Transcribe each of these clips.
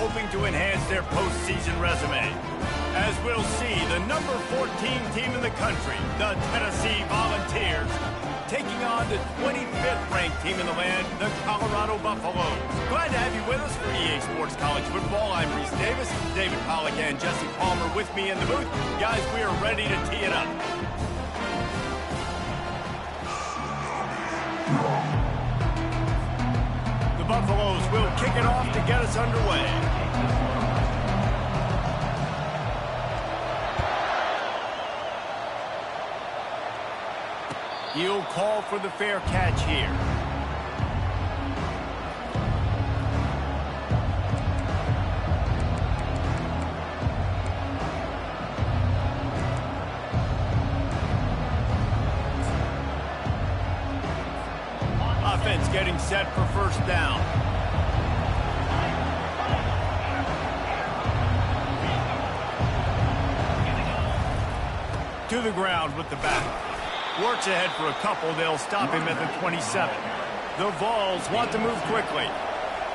hoping to enhance their postseason resume. As we'll see, the number 14 team in the country, the Tennessee Volunteers, taking on the 25th ranked team in the land, the Colorado Buffaloes. Glad to have you with us for EA Sports College Football. I'm Reese Davis, David Pollack and Jesse Palmer with me in the booth. Guys, we are ready to tee it up. The Buffaloes will kick it off to get us underway. He'll call for the fair catch here. Offense getting set for first down. To the ground with the back. Works ahead for a couple. They'll stop him at the 27. The Vols want to move quickly.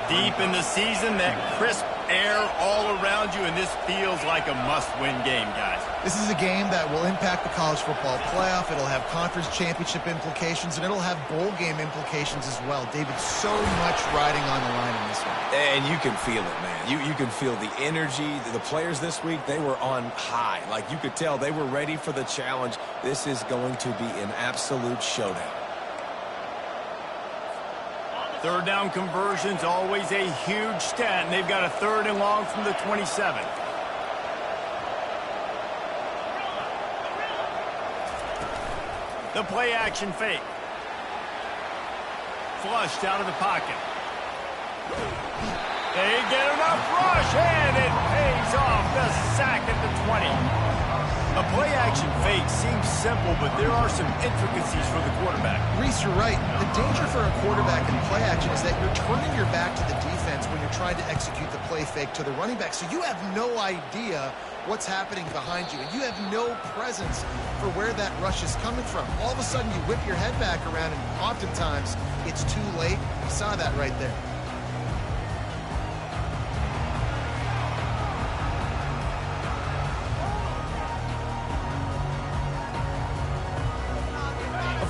Deep in the season, that crisp air all around you, and this feels like a must-win game, guys. This is a game that will impact the college football playoff. It'll have conference championship implications, and it'll have bowl game implications as well. David, so much riding on the line in this one. And you can feel it, man. You can feel the energy. The players this week, they were on high. Like, you could tell they were ready for the challenge. This is going to be an absolute showdown. Third down conversion's always a huge stat, and they've got a third and long from the 27. The play action fake. Flushed out of the pocket. They get enough rush, and it pays off. The sack at the 20. A play-action fake seems simple, but there are some intricacies for the quarterback. Reese, you're right. The danger for a quarterback in play action is that you're turning your back to the defense when you're trying to execute the play fake to the running back. So you have no idea what's happening behind you, and you have no presence for where that rush is coming from. All of a sudden, you whip your head back around, and oftentimes it's too late. You saw that right there.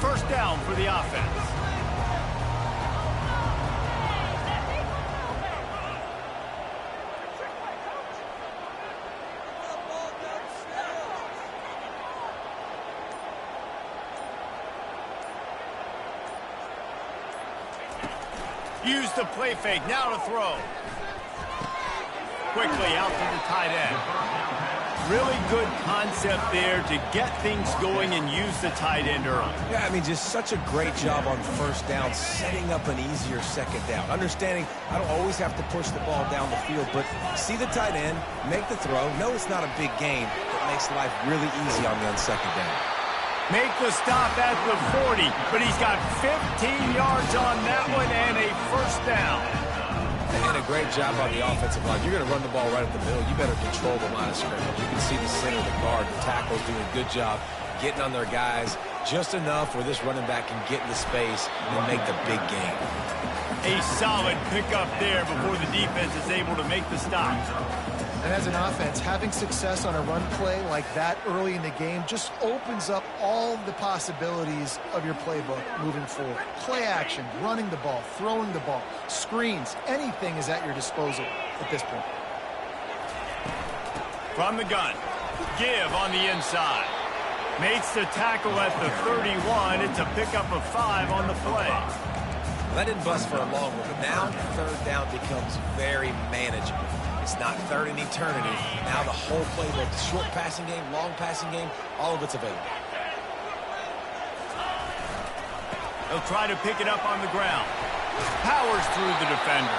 First down for the offense. Use the play fake, now to throw. Quickly out to the tight end. Really good concept there to get things going and use the tight end early. Yeah, I mean, just such a great job on first down, setting up an easier second down. Understanding I don't always have to push the ball down the field, but see the tight end, make the throw. No, it's not a big gain, but makes life really easy on me on second down. Make the stop at the 40, but he's got 15 yards on that one and a first down. And a great job on the offensive line. You're going to run the ball right at the middle. You better control the line of scrimmage. You can see the center of the guard. The tackle's doing a good job getting on their guys just enough where this running back can get into space and make the big game. A solid pickup there before the defense is able to make the stop. And as an offense, having success on a run play like that early in the game just opens up all the possibilities of your playbook moving forward. Play action, running the ball, throwing the ball, screens, anything is at your disposal at this point. From the gun, give on the inside. Makes the tackle at the 31. It's a pickup of 5 on the play. That didn't bust for a long one, but now third down becomes very manageable. It's not third in eternity. Now the whole playbook, the short passing game, long passing game, all of it's available. They'll try to pick it up on the ground. Powers through the defender.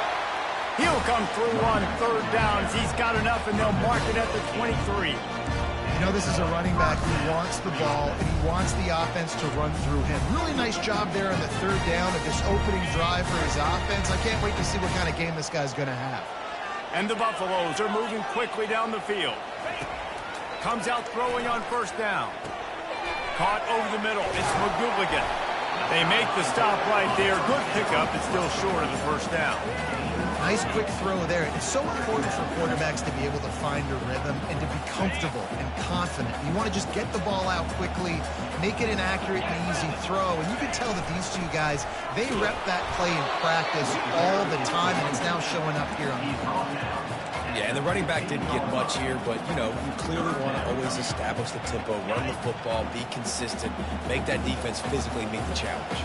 He'll come through on third downs. He's got enough, and they'll mark it at the 23. You know, this is a running back who wants the ball, and he wants the offense to run through him. Really nice job there on the third down of this opening drive for his offense. I can't wait to see what kind of game this guy's going to have. And the Buffaloes are moving quickly down the field. Comes out throwing on first down. Caught over the middle. It's McGooligan. They make the stop right there. Good pickup. It's still short of the first down. Nice quick throw there. It's so important for quarterbacks to be able to find a rhythm and to be comfortable and confident. You want to just get the ball out quickly, make it an accurate and easy throw. And you can tell that these two guys, they rep that play in practice all the time, and it's now showing up here on the field. Yeah, and the running back didn't get much here, but, you know, you clearly want to always establish the tempo, run the football, be consistent, make that defense physically meet the challenge.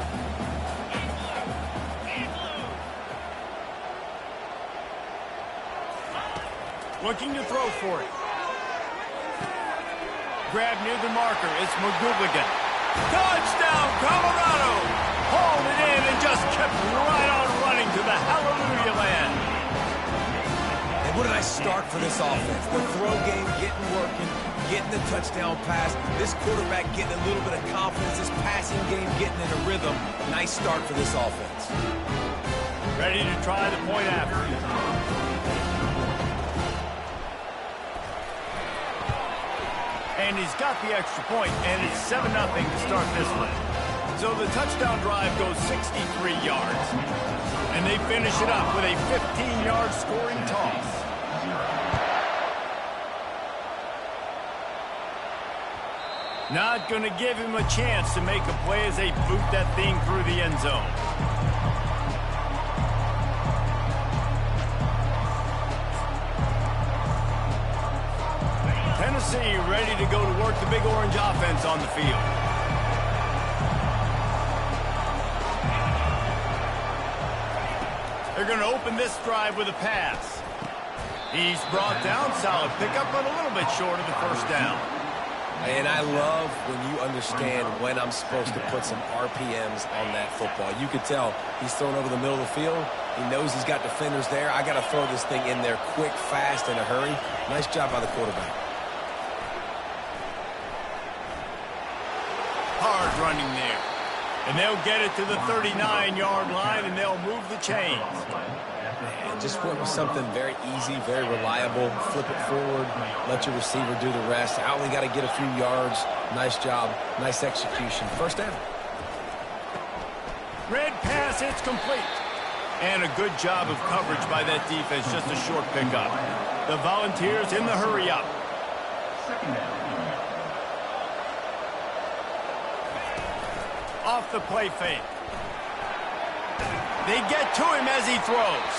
Looking to throw for it. Grab near the marker. It's McGooligan. Touchdown, Colorado! Hauled it in and just kept right on running to the hallelujah land. And what a nice start for this offense. The throw game getting working, getting the touchdown pass. This quarterback getting a little bit of confidence. This passing game getting in a rhythm. Nice start for this offense. Ready to try the point after. And he's got the extra point, and it's 7-0 to start this one. So the touchdown drive goes 63 yards. And they finish it up with a 15-yard scoring toss. Not going to give him a chance to make a play as they boot that thing through the end zone. Tennessee ready to go to work the Big Orange offense on the field. They're going to open this drive with a pass. He's brought down, solid pickup, but a little bit short of the first down. And I love when you understand when I'm supposed to put some RPMs on that football. You could tell he's thrown over the middle of the field. He knows he's got defenders there. I got to throw this thing in there quick, fast, in a hurry. Nice job by the quarterback. Hard running there. And they'll get it to the 39-yard line, and they'll move the chains. And just went with something very easy, very reliable. Flip it forward, let your receiver do the rest. I only got to get a few yards. Nice job, nice execution. First down. Red pass, it's complete. And a good job of coverage by that defense, just a short pickup. The Volunteers in the hurry up. Second down. Off the play fake. They get to him as he throws.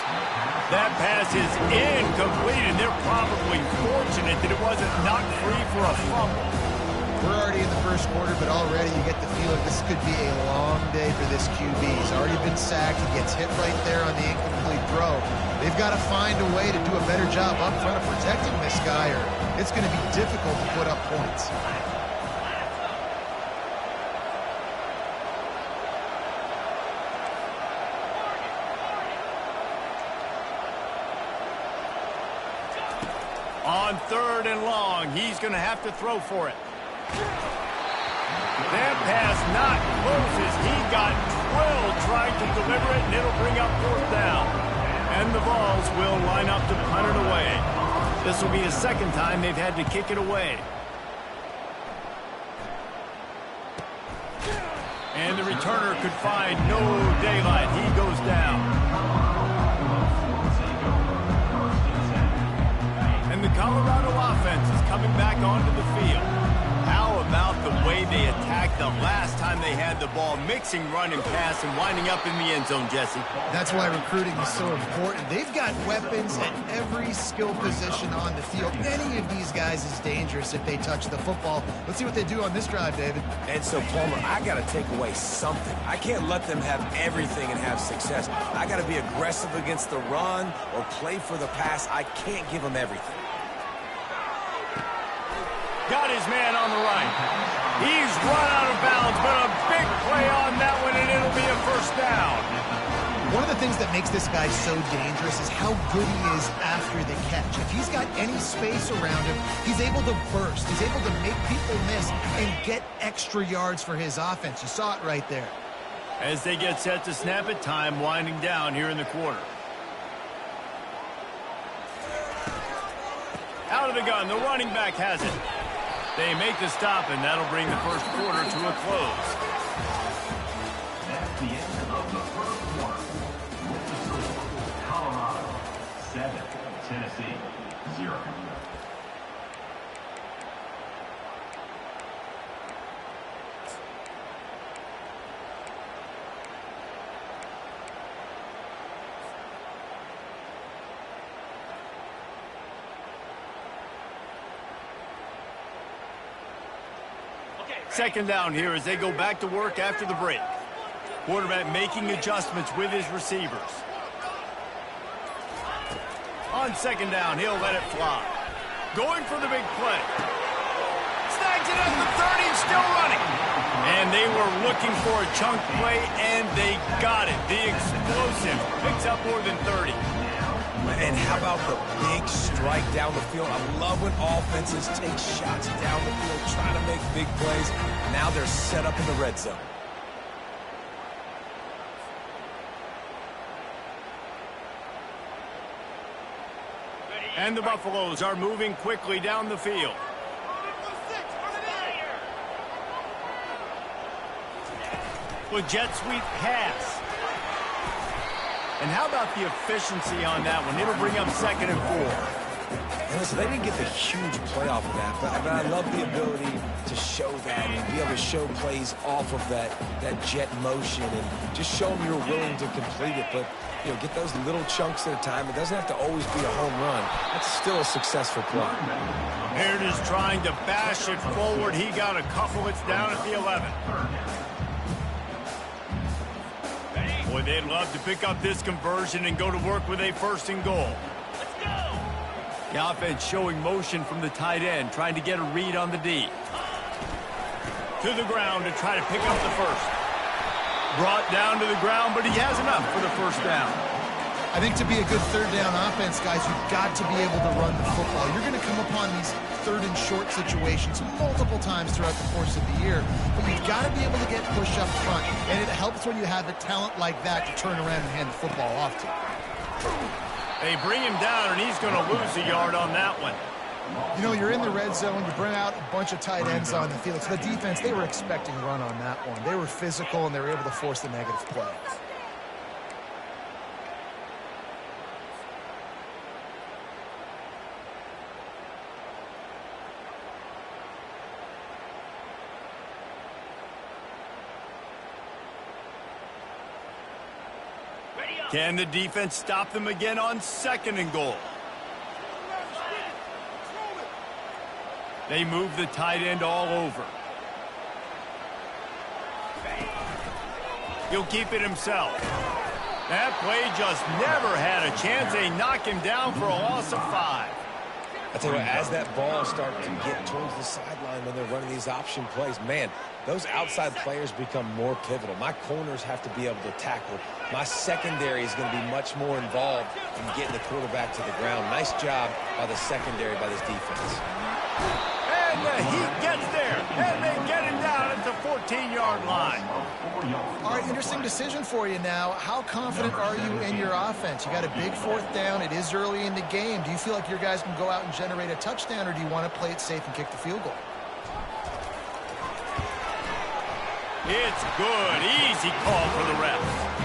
That pass is incomplete, and they're probably fortunate that it wasn't knocked free for a fumble. We're already in the first quarter, but already you get the feeling this could be a long day for this QB. He's already been sacked. He gets hit right there on the incomplete throw. They've got to find a way to do a better job up front of protecting this guy, or it's going to be difficult to put up points. On 3rd and long, he's going to have to throw for it. That pass not close as he got drilled trying to deliver it, and it'll bring up 4th down. And the Vols will line up to punt it away. This will be the second time they've had to kick it away. And the returner could find no daylight. He goes down. And the Colorado offense is coming back onto the field. How about the way they attacked the last time they had the ball, mixing run and pass and winding up in the end zone, Jesse? That's why recruiting is so important. They've got weapons at every skill position on the field. Any of these guys is dangerous if they touch the football. Let's see what they do on this drive, David. And so, Palmer, I got to take away something. I can't let them have everything and have success. I got to be aggressive against the run or play for the pass. I can't give them everything. Got his man on the right. He's run out of bounds, but a big play on that one, and it'll be a first down. One of the things that makes this guy so dangerous is how good he is after the catch. If he's got any space around him, he's able to burst. He's able to make people miss and get extra yards for his offense. You saw it right there. As they get set to snap it, time winding down here in the quarter. Out of the gun, the running back has it. They make the stop, and that'll bring the first quarter to a close. That's the end of the first quarter. Colorado Tennessee, 0. Second down here as they go back to work after the break. Quarterback making adjustments with his receivers. On second down, he'll let it fly. Going for the big play. Snags it at the 30, still running. And they were looking for a chunk play, and they got it. The explosive picks up more than 30. And how about the big strike down the field? I love when offenses take shots down the field, trying to make big plays. Now they're set up in the red zone. And the Buffaloes are moving quickly down the field. With jet sweep pass. And how about the efficiency on that one? It'll bring up 2nd and 4. And listen, they didn't get the huge play off of that, but I love the ability to show that and be able to show plays off of that jet motion and just show them you're willing to complete it. But, you know, get those little chunks at a time. It doesn't have to always be a home run. That's still a successful play. Baird is trying to bash it forward. He got a couple. It's down at the 11. Boy, they'd love to pick up this conversion and go to work with a 1st and goal. Let's go! The offense showing motion from the tight end, trying to get a read on the D. To the ground to try to pick up the 1st. Brought down to the ground, but he has enough for the 1st down. I think to be a good 3rd down offense, guys, you've got to be able to run the football. You're going to come upon these 3rd and short situations multiple times throughout the course of the year, but you've got to be able to get push up front, and it helps when you have a talent like that to turn around and hand the football off to. They bring him down, and he's going to lose a yard on that one. You know, you're in the red zone, you bring out a bunch of tight ends on the field. So the defense, they were expecting run on that one. They were physical, and they were able to force the negative plays. Can the defense stop them again on 2nd and goal? They move the tight end all over. He'll keep it himself. That play just never had a chance. They knock him down for a loss of 5. I tell you what, as that ball starts to get towards the sideline when they're running these option plays, man, those outside players become more pivotal. My corners have to be able to tackle. My secondary is going to be much more involved in getting the quarterback to the ground. Nice job by the secondary, by this defense. And the Heat gets there, and they get him down at the 14-yard line. All right, interesting decision for you now. How confident are you in your offense? You got a big 4th down. It is early in the game. Do you feel like your guys can go out and generate a touchdown, or do you want to play it safe and kick the field goal? It's good. Easy call for the refs.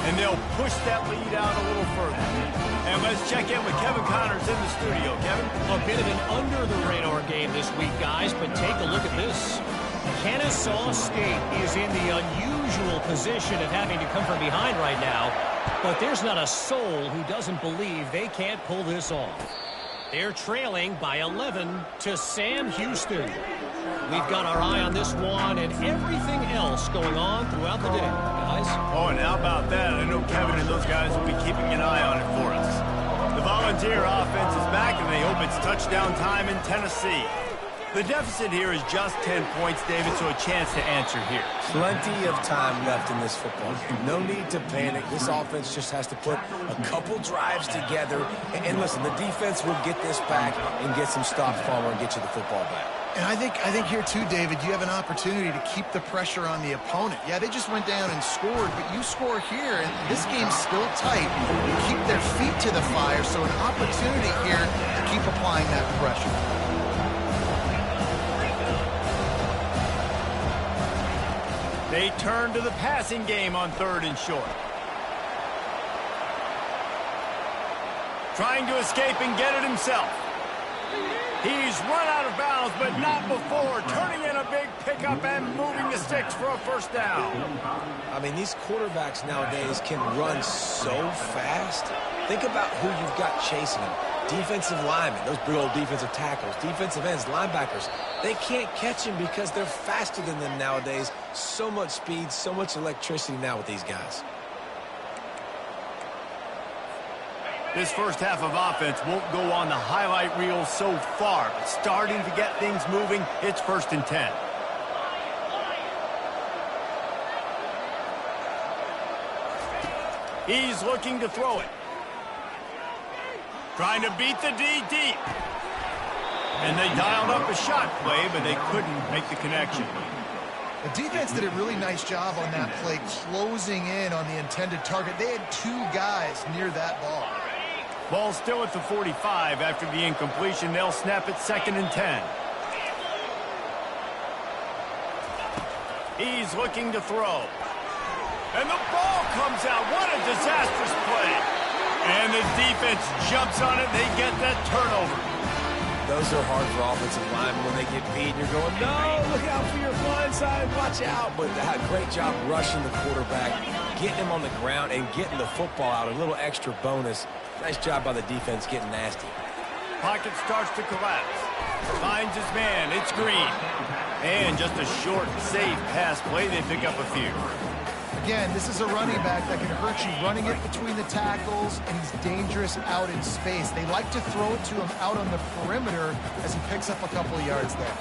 And they'll push that lead out a little further. And let's check in with Kevin Connors in the studio. Kevin? A bit of an under-the-radar game this week, guys, but take a look at this. Kennesaw State is in the unusual position of having to come from behind right now, but there's not a soul who doesn't believe they can't pull this off. They're trailing by 11 to Sam Houston. We've got our eye on this one and everything else going on throughout the day, guys. Oh, and how about that? I know Kevin and those guys will be keeping an eye on it for us. The Volunteer offense is back, and they hope it's touchdown time in Tennessee. The deficit here is just 10 points, David, so a chance to answer here. Plenty of time left in this football game. No need to panic. This offense just has to put a couple drives together. And listen, the defense will get this back and get some stops forward and get you the football back. And I think here too, David, you have an opportunity to keep the pressure on the opponent. Yeah, they just went down and scored, but you score here, and this game's still tight. You keep their feet to the fire, so an opportunity here to keep applying that pressure. They turn to the passing game on 3rd and short. Trying to escape and get it himself. He's run out of bounds, but not before turning in a big pickup and moving the sticks for a first down. I mean, these quarterbacks nowadays can run so fast. Think about who you've got chasing them. Defensive linemen, those big old defensive tackles, defensive ends, linebackers. They can't catch him because they're faster than them nowadays. So much speed, so much electricity now with these guys. This first half of offense won't go on the highlight reel so far, but starting to get things moving, it's 1st and 10. He's looking to throw it. Trying to beat the D deep. And they dialed up a shot play, but they couldn't make the connection. The defense did a really nice job on that play, closing in on the intended target. They had 2 guys near that ball. Ball still at the 45 after the incompletion. They'll snap it 2nd and 10. He's looking to throw. And the ball comes out. What a disastrous play. And the defense jumps on it. They get that turnover. Those are hard for offensive linemen when they get beat. You're going, no, look out for your blind side, watch out. But they had a great job rushing the quarterback, getting him on the ground, and getting the football out. A little extra bonus. Nice job by the defense getting nasty. Pocket starts to collapse. Finds his man. It's Green. And just a short, safe pass play. They pick up a few. Again, this is a running back that can hurt you running it between the tackles, and he's dangerous out in space. They like to throw it to him out on the perimeter as he picks up a couple of yards there.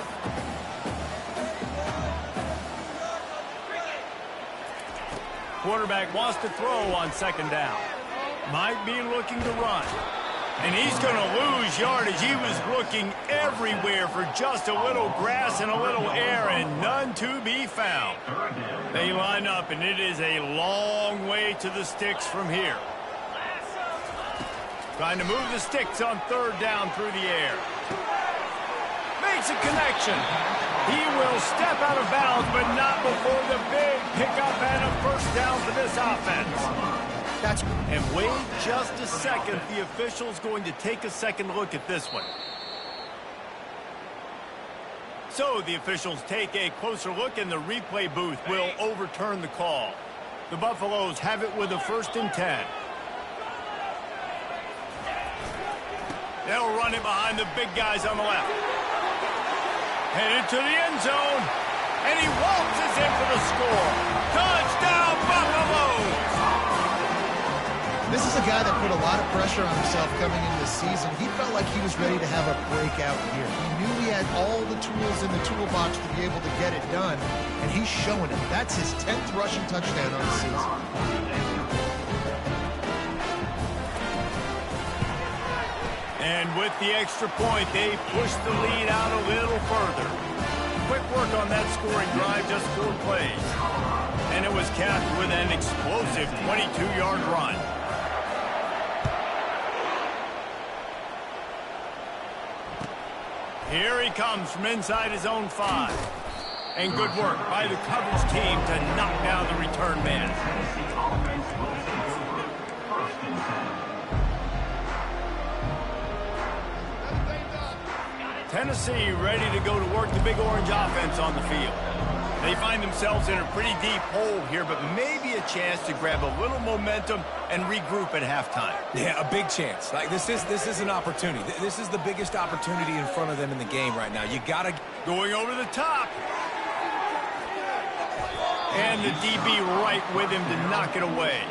Quarterback wants to throw on 2nd down. Might be looking to run. And he's going to lose yardage. He was looking everywhere for just a little grass and a little air, and none to be found. They line up, and it is a long way to the sticks from here. Trying to move the sticks on 3rd down through the air. Makes a connection. He will step out of bounds, but not before the big pickup and a first down for this offense. And wait just a second. The official's going to take a second look at this one. So the officials take a closer look, and the replay booth will overturn the call. The Buffaloes have it with a 1st and 10. They'll run it behind the big guys on the left. Headed to the end zone. And he waltzes in for the score. Touchdown, Buffaloes! This is a guy that put a lot of pressure on himself coming into the season. He felt like he was ready to have a breakout year. He knew he had all the tools in the toolbox to be able to get it done, and he's showing it. That's his 10th rushing touchdown on the season. And with the extra point, they push the lead out a little further. Quick work on that scoring drive, just 4 plays. And it was capped with an explosive 22-yard run. Here he comes from inside his own 5. And good work by the coverage team to knock down the return man. Tennessee ready to go to work the Big Orange offense on the field. They find themselves in a pretty deep hole here, but maybe a chance to grab a little momentum and regroup at halftime. Yeah, a big chance. Like this is an opportunity. This is the biggest opportunity in front of them in the game right now. You gotta going over the top. And the DB right with him to knock it away.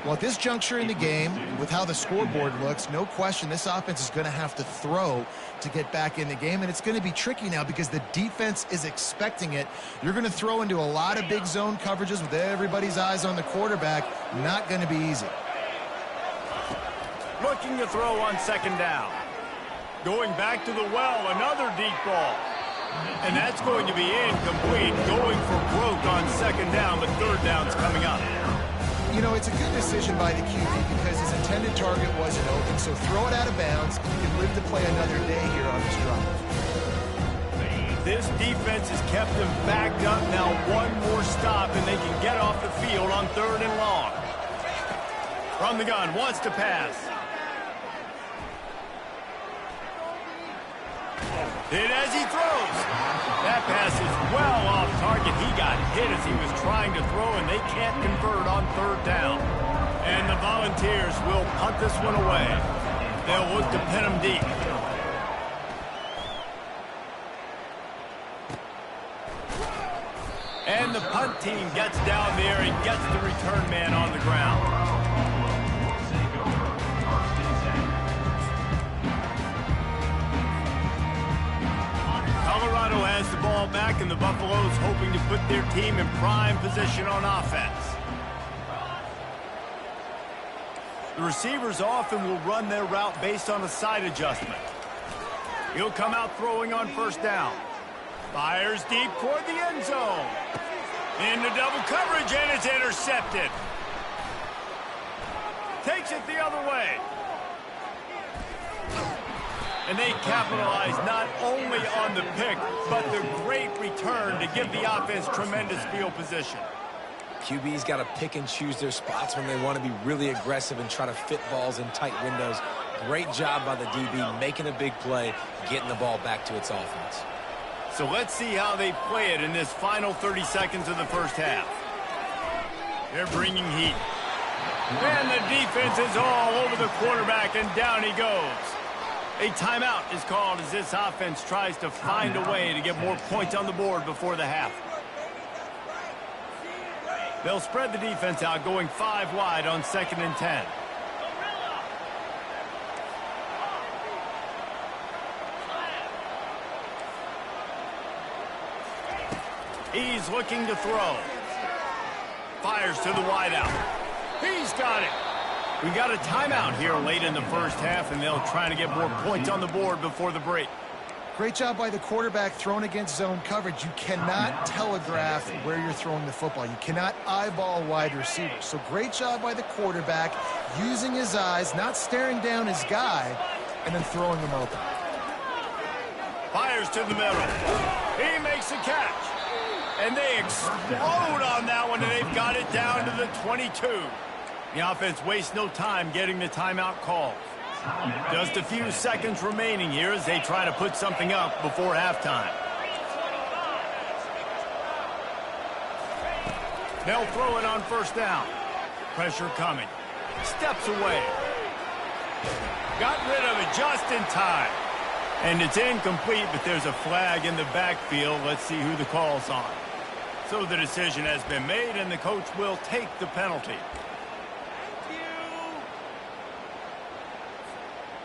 Well, at this juncture in the game, with how the scoreboard looks, no question this offense is going to have to throw to get back in the game, and it's going to be tricky now because the defense is expecting it. You're going to throw into a lot of big zone coverages with everybody's eyes on the quarterback. Not going to be easy. Looking to throw on 2nd down. Going back to the well, another deep ball. And that's going to be incomplete. Going for broke on 2nd down, but 3rd down's coming up. You know, it's a good decision by the QB because his intended target wasn't open. So throw it out of bounds. You can live to play another day here on this drive. This defense has kept them backed up. Now one more stop, and they can get off the field on 3rd and long. From the gun, wants to pass. Hit as he throws. That pass is well off target. He got hit as he was trying to throw, and they can't convert on third down. And the Volunteers will punt this one away. They'll look to pin him deep. And the punt team gets down there and gets the return man on the ground. Colorado has the ball back, and the Buffaloes hoping to put their team in prime position on offense. The receivers often will run their route based on a side adjustment. He'll come out throwing on first down. Fires deep toward the end zone. Into double coverage, and it's intercepted. Takes it the other way. And they capitalize not only on the pick, but the great return to give the offense tremendous field position. QB's got to pick and choose their spots when they want to be really aggressive and try to fit balls in tight windows. Great job by the DB making a big play, getting the ball back to its offense. So let's see how they play it in this final 30 seconds of the first half. They're bringing heat. And the defense is all over the quarterback, and down he goes. A timeout is called as this offense tries to find a way to get more points on the board before the half. They'll spread the defense out, going 5 wide on 2nd and 10. He's looking to throw. Fires to the wideout. He's got it. We got a timeout here late in the first half, and they'll try to get more points on the board before the break. Great job by the quarterback thrown against zone coverage. You cannot telegraph where you're throwing the football. You cannot eyeball wide receivers. So great job by the quarterback using his eyes, not staring down his guy, and then throwing him open. Fires to the middle. He makes a catch. And they explode on that one, and they've got it down to the 22. The offense wastes no time getting the timeout called. Just a few seconds remaining here as they try to put something up before halftime. They'll throw it on first down. Pressure coming. Steps away. Got rid of it just in time. And it's incomplete, but there's a flag in the backfield. Let's see who the call's on. So the decision has been made, and the coach will take the penalty.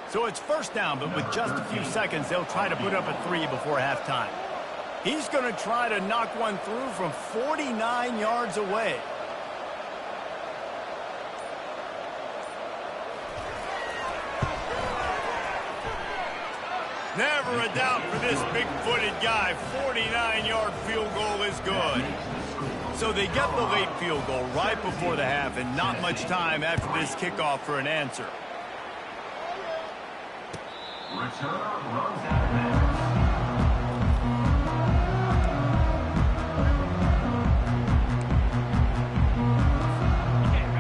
So it's first down, but with just a few seconds, they'll try to put up a 3 before halftime. He's going to try to knock one through from 49 yards away. Never a doubt for this big-footed guy. 49-yard field goal is good. So they get the late field goal right before the half, and not much time after this kickoff for an answer.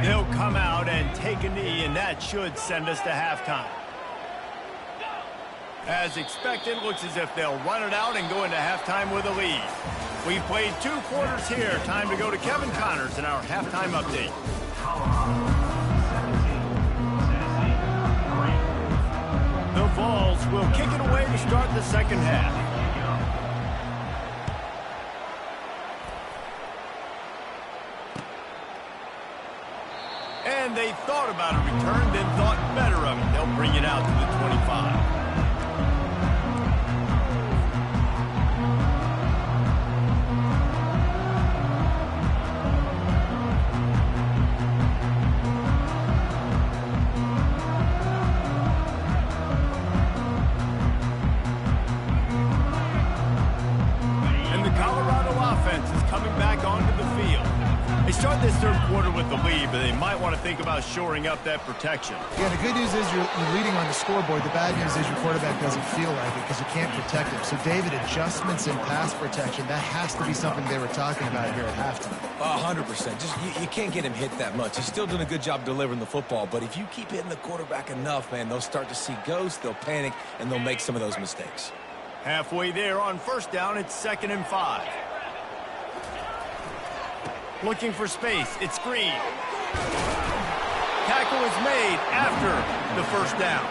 They'll come out and take a knee, and that should send us to halftime. As expected, looks as if they'll run it out and go into halftime with a lead. We've played 2 quarters here. Time to go to Kevin Connors in our halftime update. The Vols will kick it away to start the second half. And they thought about a return, then thought better of it. They'll bring it out to the 25. Start this third quarter with the lead, but they might want to think about shoring up that protection. Yeah, the good news is you're leading on the scoreboard. The bad news is your quarterback doesn't feel like it because you can't protect him. So, David, adjustments in pass protection, that has to be something they were talking about here at halftime. 100%. Just you can't get him hit that much. He's still doing a good job delivering the football, but if you keep hitting the quarterback enough, man, they'll start to see ghosts, they'll panic, and they'll make some of those mistakes. Halfway there on first down, it's 2nd and 5. Looking for space, it's Green. Tackle is made after the first down.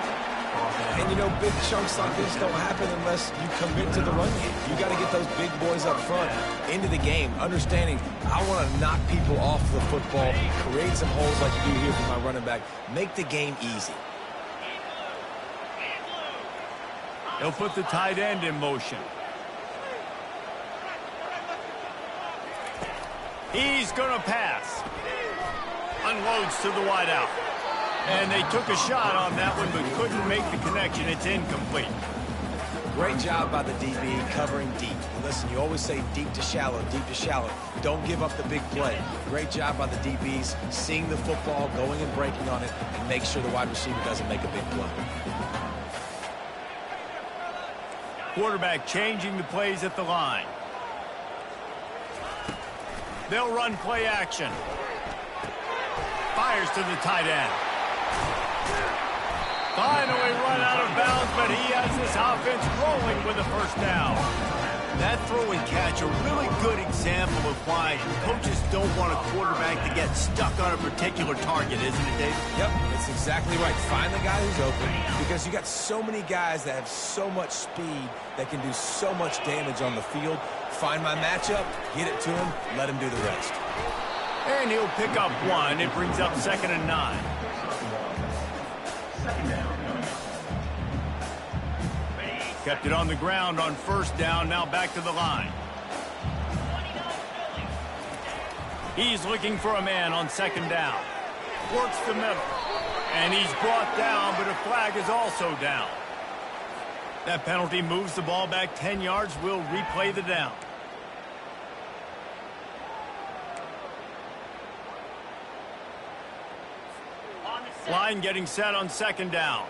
And you know, big chunks like this don't happen unless you commit to the run game. You got to get those big boys up front into the game, understanding I want to knock people off the football, create some holes like you do here for my running back, make the game easy. He'll put the tight end in motion. He's going to pass. Unloads to the wideout. And they took a shot on that one but couldn't make the connection. It's incomplete. Great job by the DB covering deep. Listen, you always say deep to shallow, deep to shallow. Don't give up the big play. Great job by the DBs, seeing the football, going and breaking on it, and make sure the wide receiver doesn't make a big play. Quarterback changing the plays at the line. They'll run play action. Fires to the tight end. Finally run out of bounds, but he has this offense rolling with a first down. That throw and catch, a really good example of why coaches don't want a quarterback to get stuck on a particular target, isn't it, Dave? Yep, that's exactly right. Find the guy who's open, because you got so many guys that have so much speed that can do so much damage on the field. Find my matchup, get it to him, let him do the rest. And he'll pick up one. It brings up 2nd and 9. Kept it on the ground on first down, now back to the line. He's looking for a man on 2nd down. Works the middle. And he's brought down, but a flag is also down. That penalty moves the ball back 10 yards. We'll replay the down. Line getting set on 2nd down.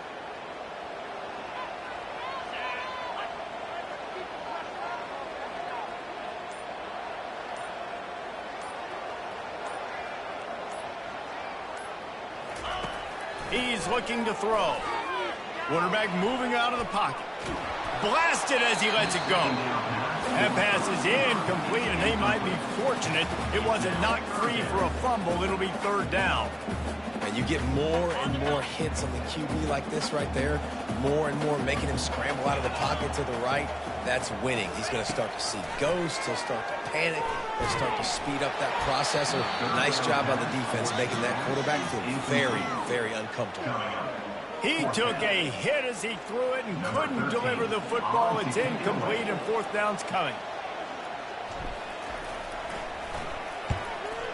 He's looking to throw. Quarterback moving out of the pocket. Blasted as he lets it go. That pass is incomplete, and they might be fortunate it wasn't knocked free for a fumble. It'll be 3rd down. And you get more and more hits on the QB like this right there. More and more making him scramble out of the pocket to the right. That's winning. He's going to start to see ghosts. He'll start to panic. He'll start to speed up that processor. Nice job by the defense making that quarterback feel very, very uncomfortable. He took a hit as he threw it and couldn't deliver the football. It's incomplete, and 4th down's coming.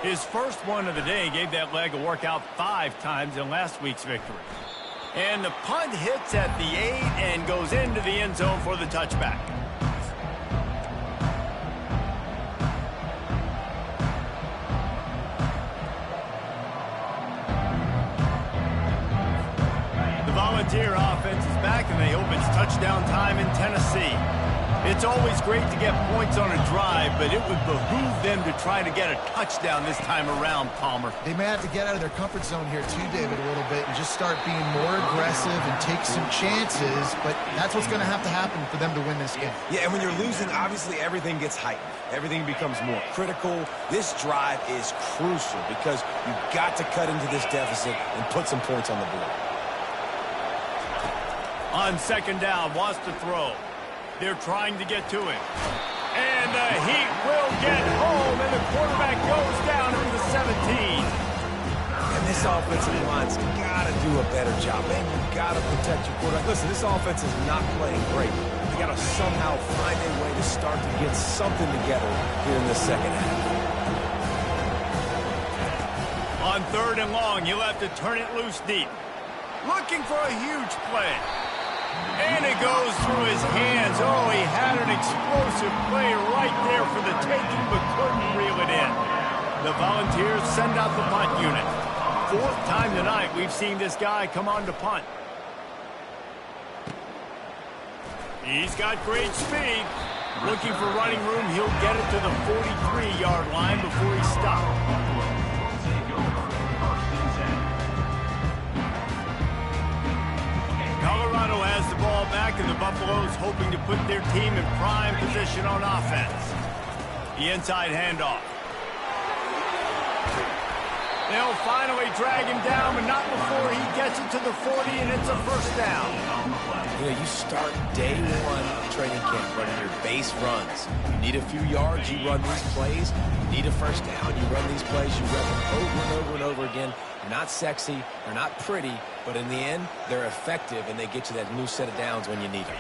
His first one of the day gave that leg a workout 5 times in last week's victory. And the punt hits at the 8 and goes into the end zone for the touchback. The Volunteer offense is back, and they hope it's touchdown time in Tennessee. It's always great to get points on a drive, but it would behoove them to try to get a touchdown this time around, Palmer. They may have to get out of their comfort zone here too, David, a little bit and just start being more aggressive and take some chances, but that's what's going to happen for them to win this game. Yeah, and when you're losing, obviously everything gets heightened. Everything becomes more critical. This drive is crucial because you've got to cut into this deficit and put some points on the board. On 2nd down, wants to throw. They're trying to get to him. And the heat will get home, and the quarterback goes down to the 17. And this offensive line's got to do a better job. Man, you've got to protect your quarterback. Listen, this offense is not playing great. They got to somehow find a way to start to get something together here in the second half. On 3rd and long, he'll have to turn it loose deep. Looking for a huge play. And it goes through his hands. Oh, he had an explosive play right there for the taking, but couldn't reel it in. The Volunteers send out the punt unit. 4th time tonight we've seen this guy come on to punt. He's got great speed. Looking for running room. He'll get it to the 43-yard line before he stops. Colorado has the ball back, and the Buffaloes hoping to put their team in prime position on offense. The inside handoff. They'll finally drag him down, but not before he gets it to the 40, and it's a first down. You know, you start day one of training camp running your base runs. You need a few yards, you run these plays. You need a first down, you run these plays. You run them over and over and over again. They're not sexy, they're not pretty, but in the end, they're effective, and they get you that new set of downs when you need them.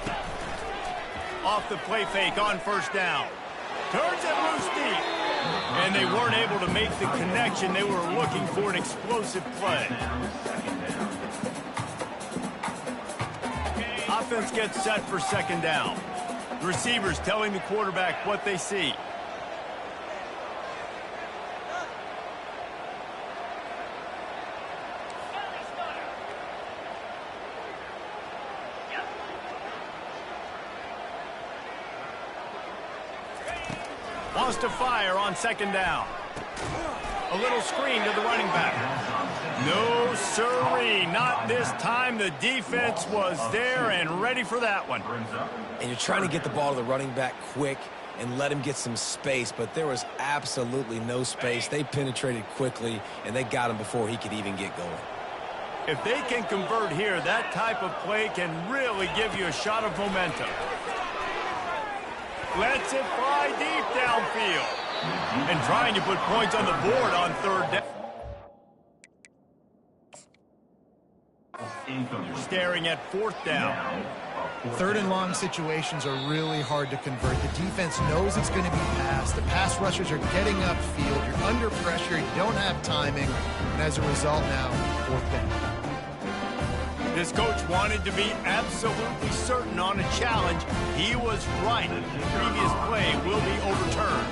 Off the play fake on first down. Turns it loose deep. And they weren't able to make the connection. They were looking for an explosive play. Offense gets set for second down. The receivers telling the quarterback what they see. Wants to fire on second down. A little screen to the running back. No, sirree, not this time. The defense was there and ready for that one. And you're trying to get the ball to the running back quick and let him get some space, but there was absolutely no space. They penetrated quickly, and they got him before he could even get going. If they can convert here, that type of play can really give you a shot of momentum. Lets it fly deep downfield. And trying to put points on the board on third down. Staring at fourth down. Third and long situations are really hard to convert. The defense knows it's going to be passed. The pass rushers are getting upfield. You're under pressure. You don't have timing. And as a result now, fourth down. This coach wanted to be absolutely certain on a challenge. He was right. The previous play will be overturned.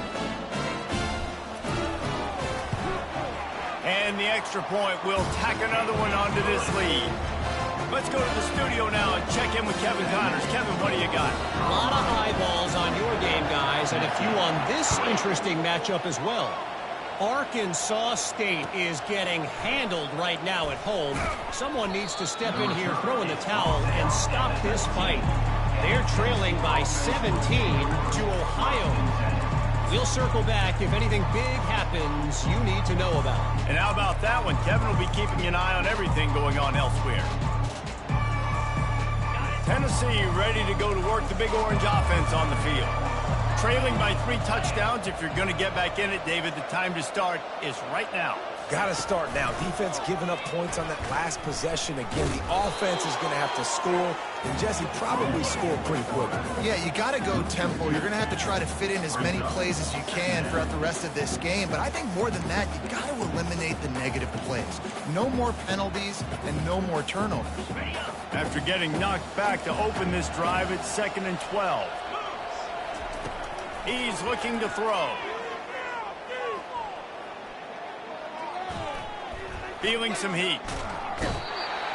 And the extra point will tack another one onto this lead. Let's go to the studio now and check in with Kevin Connors. Kevin, what do you got? A lot of eyeballs on your game, guys, and a few on this interesting matchup as well. Arkansas State is getting handled right now at home. Someone needs to step in here, throw in the towel, and stop this fight. They're trailing by 17 to Ohio. We'll circle back if anything big happens you need to know about. And how about that one? Kevin will be keeping an eye on everything going on elsewhere. Tennessee ready to go to work the Big Orange offense on the field. Trailing by 3 touchdowns. If you're going to get back in it, David, the time to start is right now. Got to start now. Defense giving up points on that last possession. Again, the offense is going to have to score, and Jesse probably scored pretty quick. Yeah, you got to go tempo. You're going to have to try to fit in as many plays as you can throughout the rest of this game. But I think more than that, you got to eliminate the negative plays. No more penalties and no more turnovers. After getting knocked back to open this drive, it's 2nd and 12. He's looking to throw. Feeling some heat.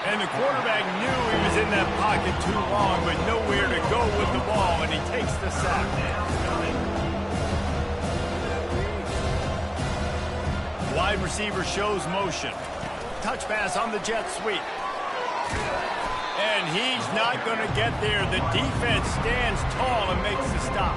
And the quarterback knew he was in that pocket too long, but nowhere to go with the ball, and he takes the sack. Wide receiver shows motion. Touch pass on the jet sweep. And he's not going to get there. The defense stands tall and makes the stop.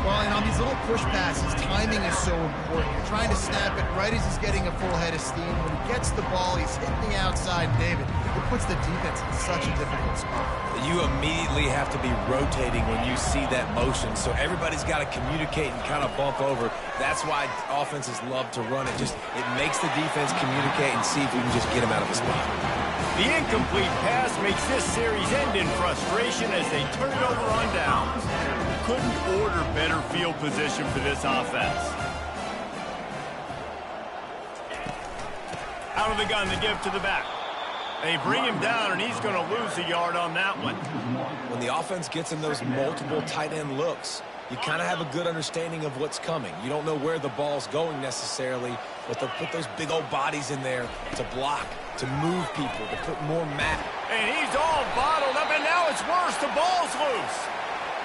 Well, and on these little push passes, timing is so important. You're trying to snap it right as he's getting a full head of steam. When he gets the ball, he's hitting the outside. David, it puts the defense in such a difficult spot. You immediately have to be rotating when you see that motion, so everybody's got to communicate and kind of bump over. That's why offenses love to run it. It makes the defense communicate and see if you can just get him out of the spot. The incomplete pass makes this series end in frustration as they turn it over on downs. Couldn't order better field position for this offense. Out of the gun, the give to the back. They bring him down, and he's going to lose a yard on that one. When the offense gets in those multiple tight end looks, you kind of have a good understanding of what's coming. You don't know where the ball's going necessarily, but they'll put those big old bodies in there to block, to move people, to put more mat. And he's all bottled up, and now it's worse. The ball's loose.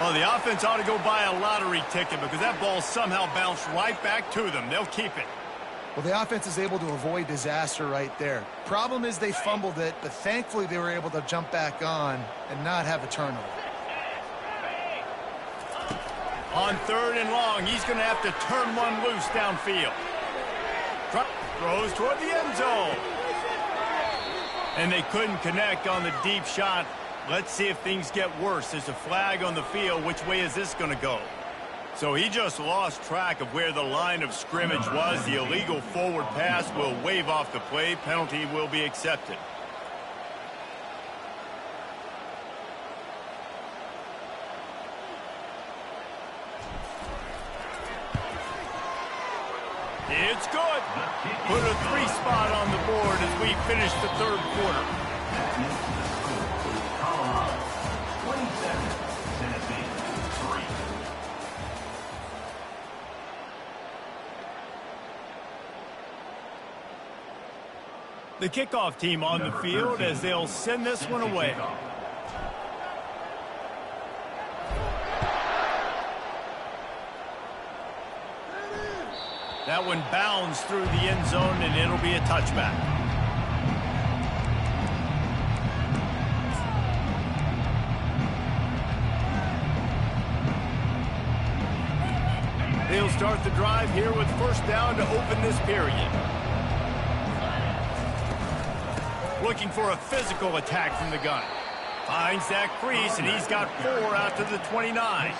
Oh, the offense ought to go buy a lottery ticket because that ball somehow bounced right back to them. They'll keep it. Well, the offense is able to avoid disaster right there. Problem is they fumbled it, but thankfully they were able to jump back on and not have a turnover. On 3rd and long, he's going to have to turn one loose downfield. Throws toward the end zone. And they couldn't connect on the deep shot. Let's see if things get worse. There's a flag on the field. Which way is this going to go? So he just lost track of where the line of scrimmage was. The illegal forward pass will wave off the play. Penalty will be accepted. It's good. Put a 3 spot on the board as we finish the 3rd quarter. The kickoff team on the field as they'll send this one away. That one bounds through the end zone, and it'll be a touchback. They'll start the drive here with 1st down to open this period. Looking for a physical attack from the gun. Finds that crease, and he's got 4 out to the 29.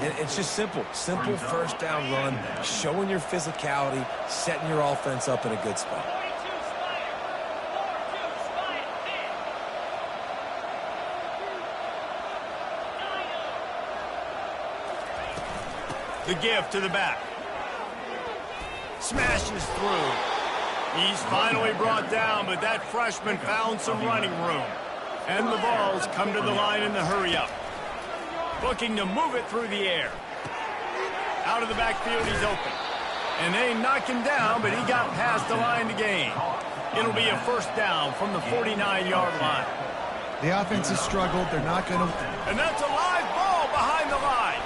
And it's just simple 1st down run, showing your physicality, setting your offense up in a good spot. The give to the back. Smashes through. He's finally brought down, but that freshman found some running room. And the Vols come to the line in the hurry-up. Looking to move it through the air. Out of the backfield, he's open. And they knock him down, but he got past the line to gain. It'll be a 1st down from the 49-yard line. The offense has struggled. They're not going to... And that's a live ball behind the line.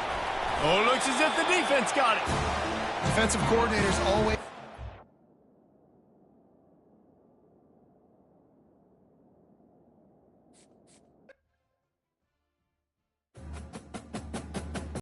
Oh, it looks as if the defense got it. Defensive coordinators always...